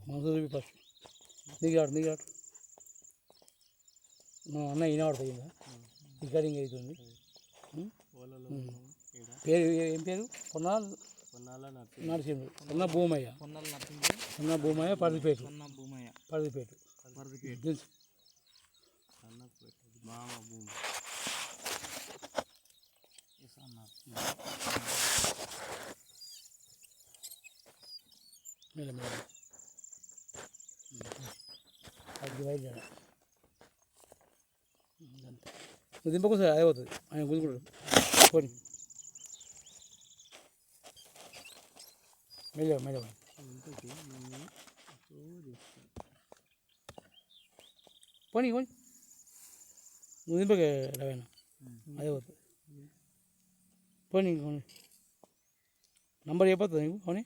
మనసు చూపి ఫస్ట్ నీకు ఆడు అన్న ఈయన ఆడుతుంది రికార్డింగ్ అవుతుంది. పేరు ఏం పేరు? నరసింహుడు పొన్న భూమయ్య పరదిపేట తెలుసు. నువ్వు దింపకు సార్ అదే అవుతుంది ఆయన గుంజుకుంటాడు. పోనీ మెల్లగా పోనీ నువ్వు దింపక రవేనా అదే అవుతుంది. పోనీ నంబర్ చెప్పొద్దు నీకు? పోనీ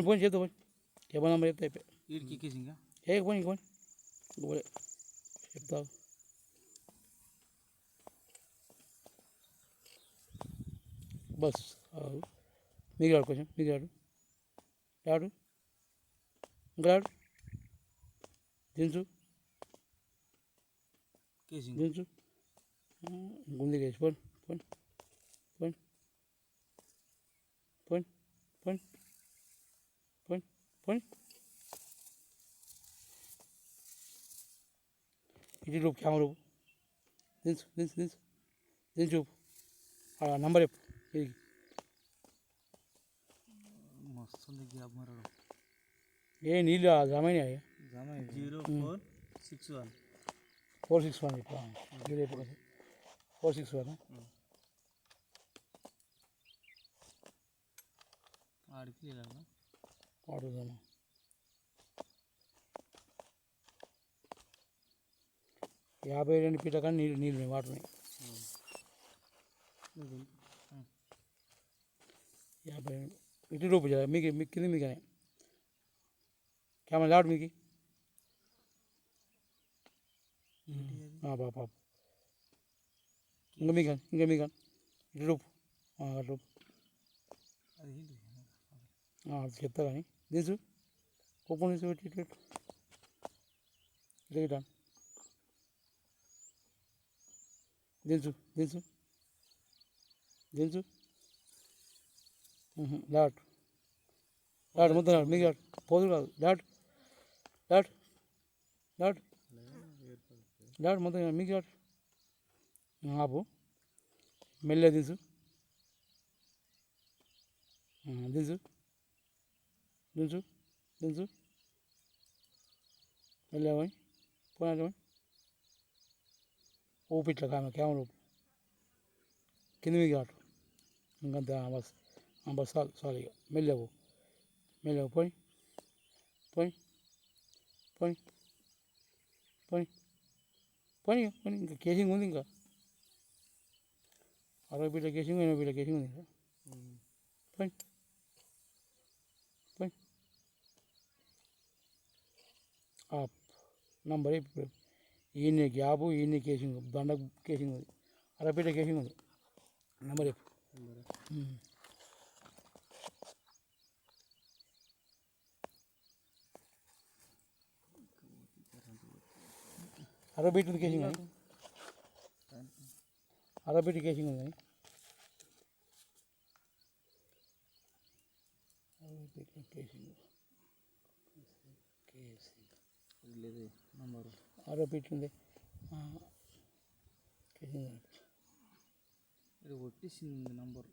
పోనీ చెప్తా పోనీ చెప్ప నంబర్ చెప్తా అయిపోయి పోనీ చెప్తావు. బస్ మిగిలాడు కొంచెం మిగిలాడు ఇంకా దించు గుంది కేసి పోని ఇటు రూపు కెమెరా రూపు దించు నంబర్ చెప్పు. ఇది ఏ నీళ్ళు జమైన 0461 461 చెప్పు. 461 వాడుదామా? 52 ఫీట్ల కానీ నీళ్ళు వాటర్ 52 ఇటు రూపు మీకు కింద మీకు కెమెరా లాడు మీకు పాప ఇంకా మీకు ఇటు రూపు రూపు చెప్తా కానీ దించు కుప్పం తీసి పెట్టి ఇటు ఇట్లా దించు లాట్ మొత్తం లాడు మీకు పోదు కాదు లాట్ మొత్తం మీకు లాట్ ఆపు మెల్లె దించు మెల్లె పోయి ఊపి ఇట్లా కెమెరా ఊపు కింద మీకు ఆటు ఇంకంతే బస్ చాలు ఇక మెల్లెవు పోయి ఇంకా కేసింగ్ ఉంది. ఇంకా 60 ఫీట్ల కేసింగ్ 80 ఫీట్ల కేసింగ్ ఉంది. ఇంకా పోయి నంబర్ ఇప్పుడు ఈయన గ్యాబు ఈయన కేసింగ్ దండ కేసింగ్ ఉంది 60 ఫీట్ల కేసింగ్ ఉంది. నంబర్ చెప్పు. 60 ఫీట్ల కేసింగ్ ఉంది. 60 ఫీట్ల కేసింగ్ ఉంది. 60 ఫీట్ల కేసింగ్ లేదు నంబరు 60 ఫీట్లు ఉంది కేసింగ్ కొట్టేసింది నంబరు.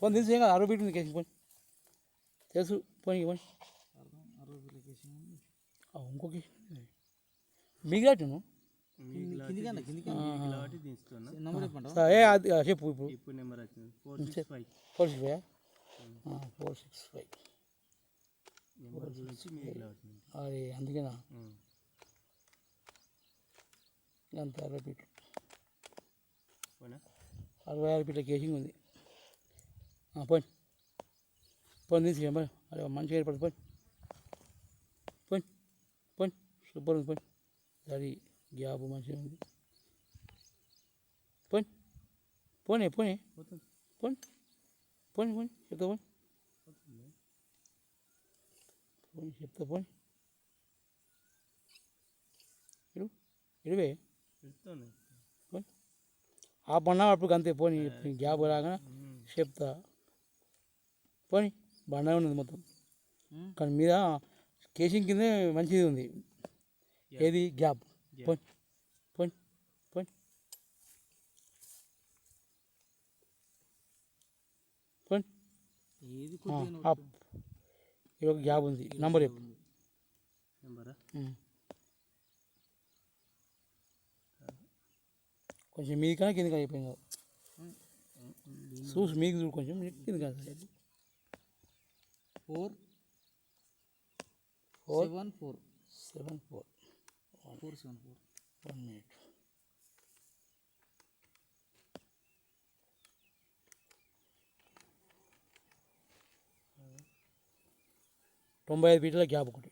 పోనీ తెలుసు ఏం కదా 60 ఫీట్లు ఉంది కేసింగ్ పోనీ తెలుసు పోనీ 60 ఫీట్ల కేసింగ్ ఉంది. ఇంకో కేసింగ్ మిగిలాటను చెప్పు ఇప్పుడు నెంబర్ వచ్చింది 465 అది అందుకేనా అంత 60 ఫీట్లు 66 ఫీట్ల కేసింగ్ ఉంది. పోనీ తీసి అదే మంచిగా ఏర్పడుతుంది. పోనీ సూపర్ ఉంది పోయి అది గ్యాప్ మంచిగా ఉంది పోయి పోనీ పోనీ పోతుంది పోనీ పోనీ పోనీ చెప్తా పోనీ పోతుంది పోనీ చెప్తా పోనీ ఇడు ఇడివే పెడుతుంది పోనీ ఆ పన్నా అప్పుడు అంతే పోనీ గ్యాప్ రాగా చెప్తా పోనీ బండ ఉన్నది మొత్తం కానీ మీద కేసింగ్ కింద మంచిది ఉంది ఏది గ్యాప్ పోనీ పోనీ పోనీ పోనీ ఏది అప్ ఇది ఒక గ్యాప్ ఉంది నంబర్ చెప్పు నెంబరా కొంచెం మీది కానీ కింద కానీ అయిపోయింది కదా చూసి మీకు చూడు కొంచెం కింద కానీ 4 4 7 4 7 4 4 7 4 1 minute తొంభై ఐదు ఫీట్ల గ్యాప్ ఒకటి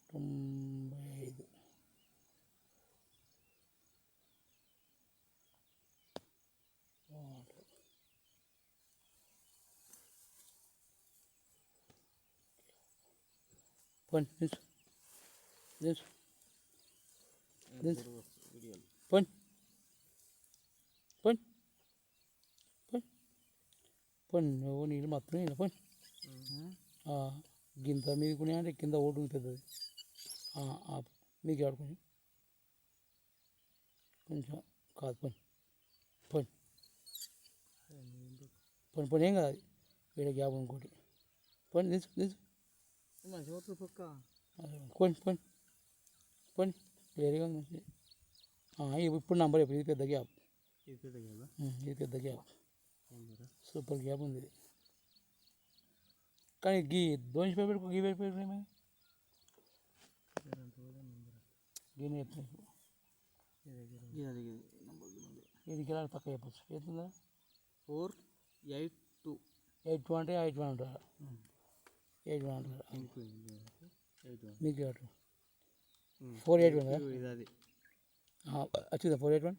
95 పోనీ దించు దించు దించు పోనీ పోనీ పోనీ పోనీ నువ్వు నీళ్ళు మొత్తం నీళ్ళు పోనీ గింత మీదకునే అంటే కింద ఓటు ఉంది పెద్దది మీకు ఆడుకొని కొంచెం కాదు పోనీ పోనీ పోనీ పోనీ ఏం కాదు అది వేరే గ్యాప్ ఇంకోటి పోనీ దించు దించు మంచిగా అవుతుంది పక్క పోనీ పోనీ పోనీ క్లియర్గా ఉంది మంచిది ఇప్పుడు నంబర్ చెప్పు ఇది పెద్ద గ్యాప్ ఇది పెద్ద కదా ఇది పెద్ద గ్యాప్ నెంబరా సూపర్ గ్యాప్ ఉంది ఇది కానీ గీ దోషి పేపర్ గీ పేపర్ ఏమైంది గీని చెప్తాను ఇది కిరాలు పక్క చెప్పచ్చు అవుతుందా 4 8 2 8 అంటే 8 అంటారా 8 అంటారా మీకు 481 కదా ఇది అది వచ్చిందా 481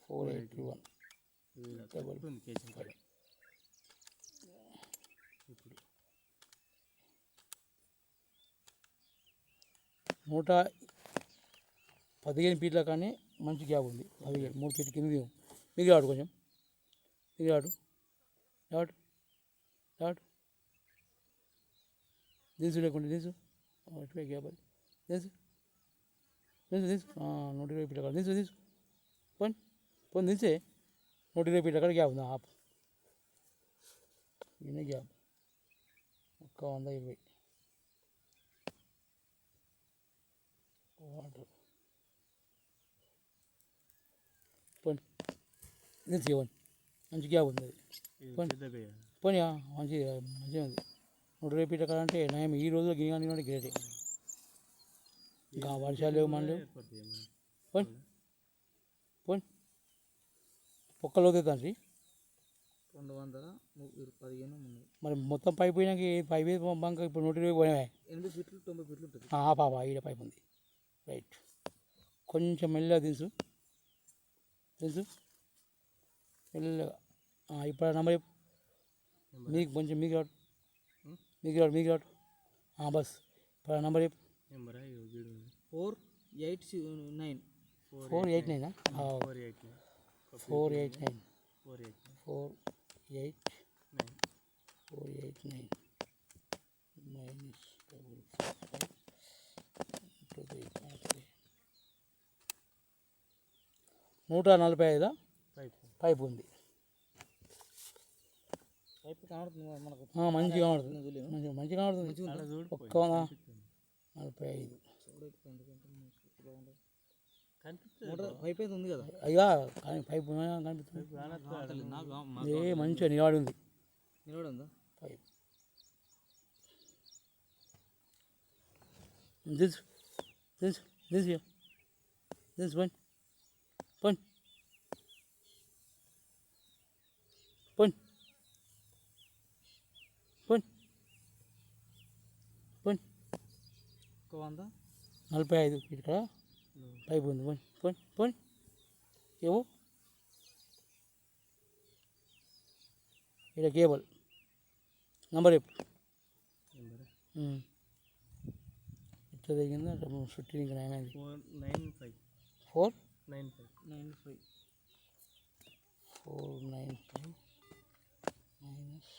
481 ఇప్పుడు 115 ఫీట్ల కానీ మంచి గ్యాప్ ఉంది 15 3 ఫీట్ కింద మీకు ఆడు కొంచెం మీకు ఆడు ఆడు ఆడు దించు లేకుండా దించు గ్యాప్ అది దించు దించు దించు 120 ఫీట్ల కాదు దించు దించు పోనీ పోనీ దించే 120 ఫీట్ల కాడ గ్యాప్ ఉంది హాఫ్ ఇదే గ్యాప్ 120 వాటర్ పోనీ దించు ఇవ్వండి మంచి గ్యాప్ ఉంది అది పోనీ పోనీ మంచిగా ఉంది 120 ఫీట్ల కాడ అంటే నయం ఈ రోజు గిగాని గ్రేట్ ఇంకా వర్షాలు లేవు మన లేవు పోనీ పోనీ పొక్కలు అవుతుంది 215 మరి మొత్తం పైపు పోయినాక పైపు బంక ఇప్పుడు 120 పోయినాయి 80 ఫీట్లు 90 ఫీట్లు ఉంటుంది పాపా ఈడ పైపు ఉంది రైట్ కొంచెం మెల్లగా దించు దించు మెల్లగా ఇప్పుడు నెంబర్ చెప్పు మీకు కొంచెం మీకు రాడు మీకు రాడు బస్ ఇప్పుడు నెంబర్ చెప్పు 489 489 489 145 పైపు ఉంది పైపు కనబడుతుంది మనకు మంచిగా కనబడుతుంది మంచిగా కనబడుతుంది ఒక్క 45 పైప్ అయితే ఉంది కదా అయ్యా కానీ పైపు కనిపిస్తుంది మంచిగా నిలబడి ఉంది నిలబడిందా పైపు దించు దించు దించు దించు పోనీ పోనీ పోనీ పోనీ పోనీ 45 ఫీట్ కదా పైపు ఉంది పోని పోని పోని ఏమో ఇక్కడ కేబుల్ నంబర్ చెప్పు ఇట్లా దిగిందా చుట్టూ ఇంకా ఏమైంది 495 మైనస్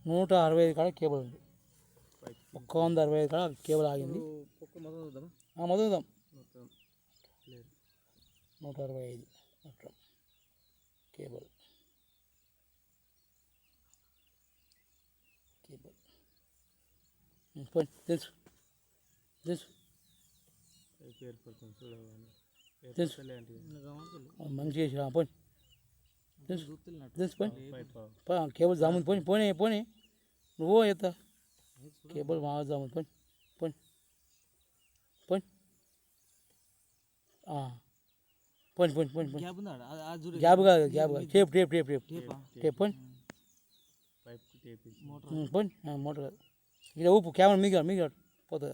165 కాడ కేబుల్ ఉంది 165 కాడ కేబుల్ ఆగింది మొదలు చూద్దాం 165 అట్లా కేబుల్ పోయి తెలుసు తెలుసు తెలుసు మంచిగా చేసి పోయి తెలుసు తెలుసు పోయి కేబుల్ జాముంది పోయి పోనీ పోనీ నువ్వు ఎత్తా కేబుల్ బాగా జాముంది పోయి పోయి పోయి పోయి పోయి పోయి పోయి గ్యాప్ కాదు tape tape tape tape tape పోయి పోయి మోటార్ కాదు ఇక్కడ ఊపు కెమెరా మిగాడు పోతుంది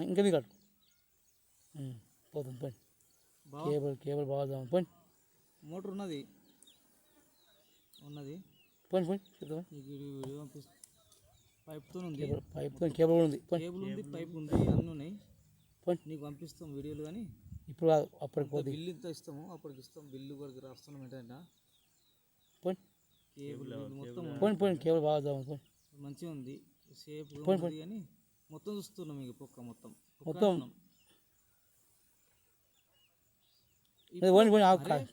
ఇంకా మిగాడు పోతుంది పోయి కేబుల్ బాగా జాముంది పోయి మోటార్ ఉన్నది పోయి పోయి చెప్తా పైప్తో ఉంది పైప్తో కేబుల్ ఉంది పైప్ ఉంది అన్నీ ఉన్నాయి నీకు పంపిస్తాం వీడియోలు కానీ ఇప్పుడు కాదు అప్పటికి పోతే బిల్లు ఇంత ఇస్తాము అప్పటికి ఇస్తాం బిల్లు వరకు రాస్తున్నాం ఏంటంటే పోయి కేబుల్ మొత్తం పోయి పోయి కేబుల్ బాగా జాముంది పోయి మంచిగా ఉంది సేఫ్ కానీ మొత్తం చూస్తున్నాం ఇక పొక్క మొత్తం పోయి పోయి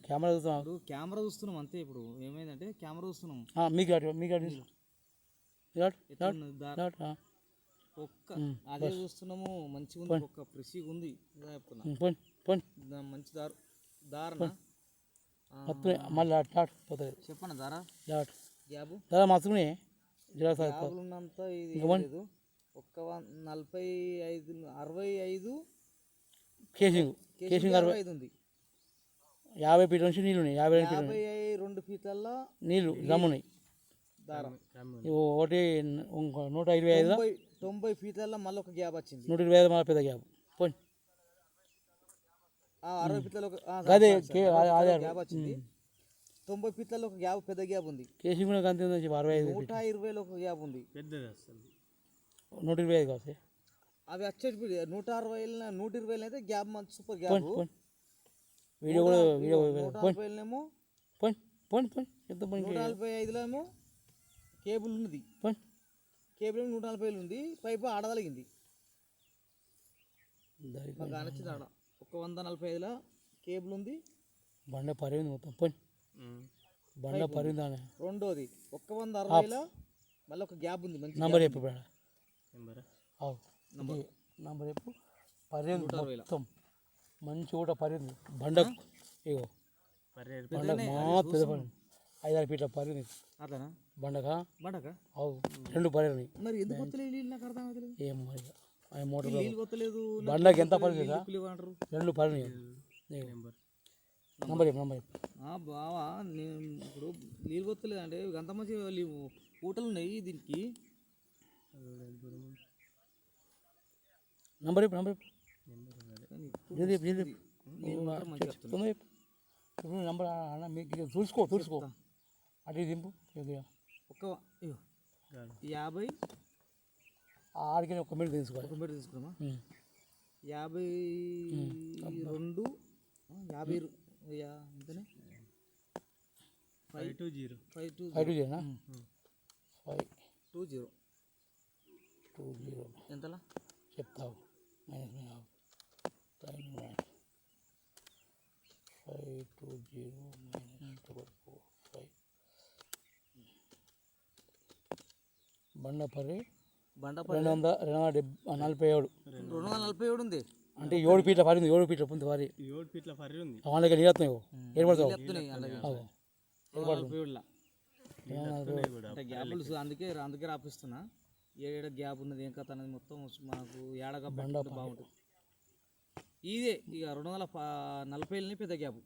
కెమెరా చూస్తున్నాం కెమెరా చూస్తున్నాం అంతే ఇప్పుడు ఏమైందంటే కెమెరా చూస్తున్నాం ఒక్క అదే చూస్తున్నాము మంచిగా ఉంది ఒక్క ఫ్రెష్గా ఉంది చెప్తున్నా మంచి దారణ మళ్ళీ పోతుంది చెప్పండి దారా గ్యాబ్ మస్తుకునే ఉన్నంత ఇది లేదు ఒక్క 65 కేసింగ్ 65 ఉంది 50 ఫీట్ల నుంచి నీళ్ళు ఉన్నాయి 52 ఫీట్లలో నీళ్ళు రమ్మున్నాయి దారం ఒకటి 125 90 ఫీట్లలో మళ్ళీ ఒక గ్యాప్ వచ్చింది 125 మళ్ళీ పెద్ద గ్యాప్ పోయి 60 ఫీట్లలో గ్యాప్ వచ్చింది 90 ఫీట్లలో ఒక గ్యాప్ పెద్ద గ్యాప్ ఉంది కేసింగ్ కూడా అంతే ఉంది 65 120లో ఒక గ్యాప్ ఉంది పెద్దది అసలు 125 కాదు అవి వచ్చేటి 120 అయితే గ్యాప్ మంచి సూపర్ గ్యాప్ వీడియో కూడా 140 పోయి పోయి పోయి ఎంత 145లో ఏమో కేబుల్ ఉన్నది కేబుల్ 140 ఉంది పైపు ఆడగలిగింది మాకు నచ్చింది ఆడ 145లో కేబుల్ ఉంది బండ పరిగింది మొత్తం పోయి బండ పరిగింది రెండోది 160లో మళ్ళీ ఒక గ్యాప్ ఉంది మంచి నంబర్ చెప్పు నంబర్ చెప్పు పరిగింది మొత్తం మంచి కూడా పరిగింది బండ ఇగో బండ పెద్ద పడింది 5-6 ఫీట్ల పరిగింది అట్లనా బండకా అవు 2 పరిగినాయి మరి ఎందుకు వస్తలేదు నీళ్ళు నాకు అర్థం అవుతలేదు ఏం మోటార్ నీళ్ళు వస్తలేదు బండకి ఎంత పరిగింది 2 పరిగినాయి నంబర్ చెప్పు బావా నేను ఇప్పుడు నీళ్ళు వస్తలేదు అంటే అంత మంచి ఊటలు ఉన్నాయి దీనికి నంబర్ చెప్పు నంబర్ మీకు చూసుకో అటు దింపు ఒక 50 ఆడికి 1 మినిట్ తీసుకోవాలి 1 మినిట్ తీసుకున్నామా 52 50 ఎంతనే 520 ఎంతలా చెప్తావు -520 -445 బండపర్రి 247 ఉంది అంటే 7 ఫీట్ల పరింది 7 ఫీట్ల పుంది వారి 7 ఫీట్ల పరి ఉంది వాళ్ళకి నీళ్ళతున్నాయి ఏర్పడతావు అందుకే రాపిస్తున్నా ఏడ గ్యాప్ ఉన్నది ఏం కథ అనేది మొత్తం మనకు ఏడగా బాగుంటుంది ఇదే ఇక 240 పెద్ద గ్యాప్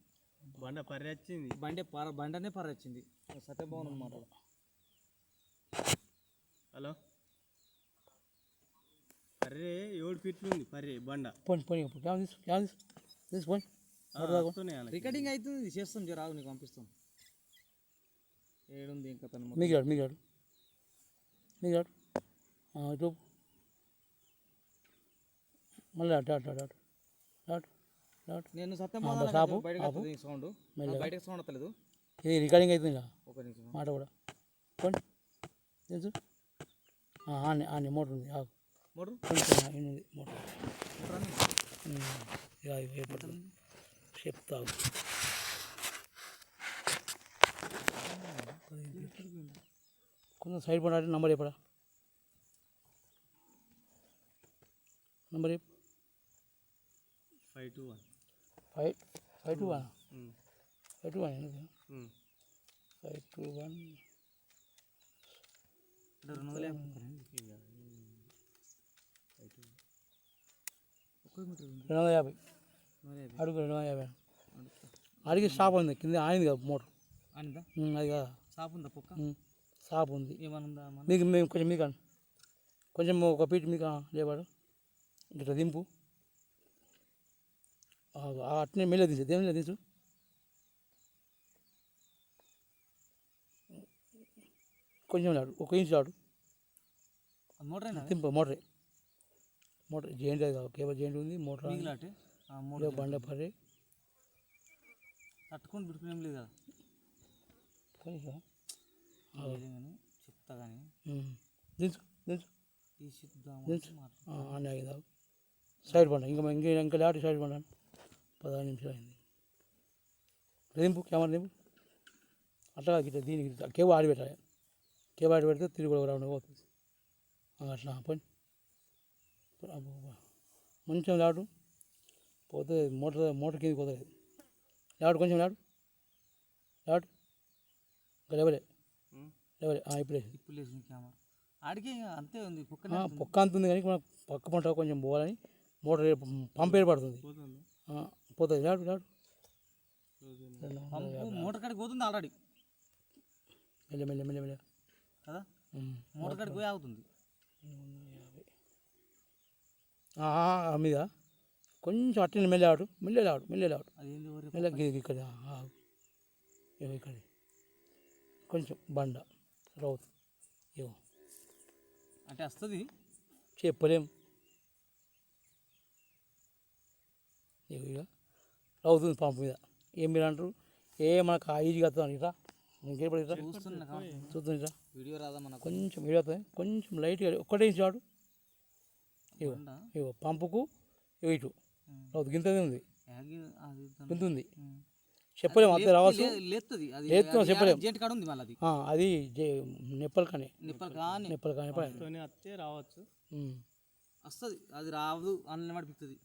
బండనే పర్ర వచ్చింది సత్యభవన్ అనమాట. హలో అరే 7 ఫీట్లు ఉంది పర్రే బండ పోనీ పోనీ క్యామ్ తీసు పోనీ రికార్డింగ్ అవుతుంది చేస్తాం జరాగు నీకు పంపిస్తాం. ఏడుంది ఇంకా తను మిగిలాడు ఇటు మళ్ళీ అటు నేను సత్యభవన్ బయటకు వస్తుంది సౌండ్, బయటకు సౌండ్ వస్తలేదు. ఇది రికార్డింగ్ అవుతుంది ఒక నిమిషం మాట కూడా పోనీ తెలుసు ఆని మోటర్ ఉంది మోటర్ మోటర్ చెప్తావు కొంచెం సైడ్ పడాలి. నంబర్ చెప్పడా నంబర్ 521 521 250 అడుగు 250 అడిగి షాప్ ఉంది కింద ఆయింది కదా మోటర్ అనిందా అది కదా షాప్ ఉందా పొక్క షాప్ ఉంది. ఏమనుందా మీకు మేము కొంచెం మీకు కొంచెం ఒక పీట మీకు లేవాడు ఇట్లా దింపు అట్నే మెల్ల తీసు దేవుని తీసు కొంచెం లాడు 1 ఇంచు లాడు మోటర్ దింపు మోటర్ జెయింట్ అది కాదు కేబుల్ జెయింట్ ఉంది మోటర్ బండ పర్రే తట్టుకొని బిడుకునేం లేదు కదా కొంచెం చెప్తా కానీ దించు తీసిద్దాము ఆగిందా సైడ్ బండ ఇంకా లాటి సైడ్ బండ 16 నిమిషాలు అయింది. దింపు కెమెరా దింపు అట్లా ఇట్లా దీనికి కేబుల్ ఆడి పెట్టాలి. కేబుల్ ఆడి పెడితే తిరిగి కూడా రౌండ్ పోతుంది అట్లా పోయి కొంచెం లాడు పోతే మోటార్ కిందకి పోతుంది. లాడు కొంచెం లాడు లెవెలే ఇప్పుడు లేచింది కెమెరా ఆడికి అంతే ఉంది పొక్క అంత ఉంది కానీ పక్క పంట కొంచెం పోవాలని మోటార్ పంప్ ఏర్పడుతుంది పోతుంది లాడు మోటార్ కాడికి పోతుంది ఆల్రెడీ మెల్ల కదా మోటార్ కాడికి పోయి ఆగుతుంది మీద కొంచెం అట్లనే మెల్లలాడు అదేంటి మెల్ల ఇక్కడ ఇక్కడ కొంచెం బండ రౌతు ఏమో అంటే వస్తుంది చెప్పలేం. ఇక రౌతుంది పంపు మీద ఏం మీరు అంటారు మనకు ఈజీగా వస్తుంది ఇట్లా ఇంకేపడి ఇట్లా చూస్తుంది ఇట్లా వీడియో రాదా మనకు కొంచెం వీడియో వస్తుంది కొంచెం లైట్గా ఒక్కటే ఇంచు వాడు ఇగో పంపుకు ఇటు రౌతు గింతది ఉంది గింత ఉంది చెప్పలేము అంతే రావచ్చు లేస్తాం చెప్పలేము అది నెప్పలు కానీ రావచ్చు వస్తుంది అది రాదు అన్న పడిపిస్తుంది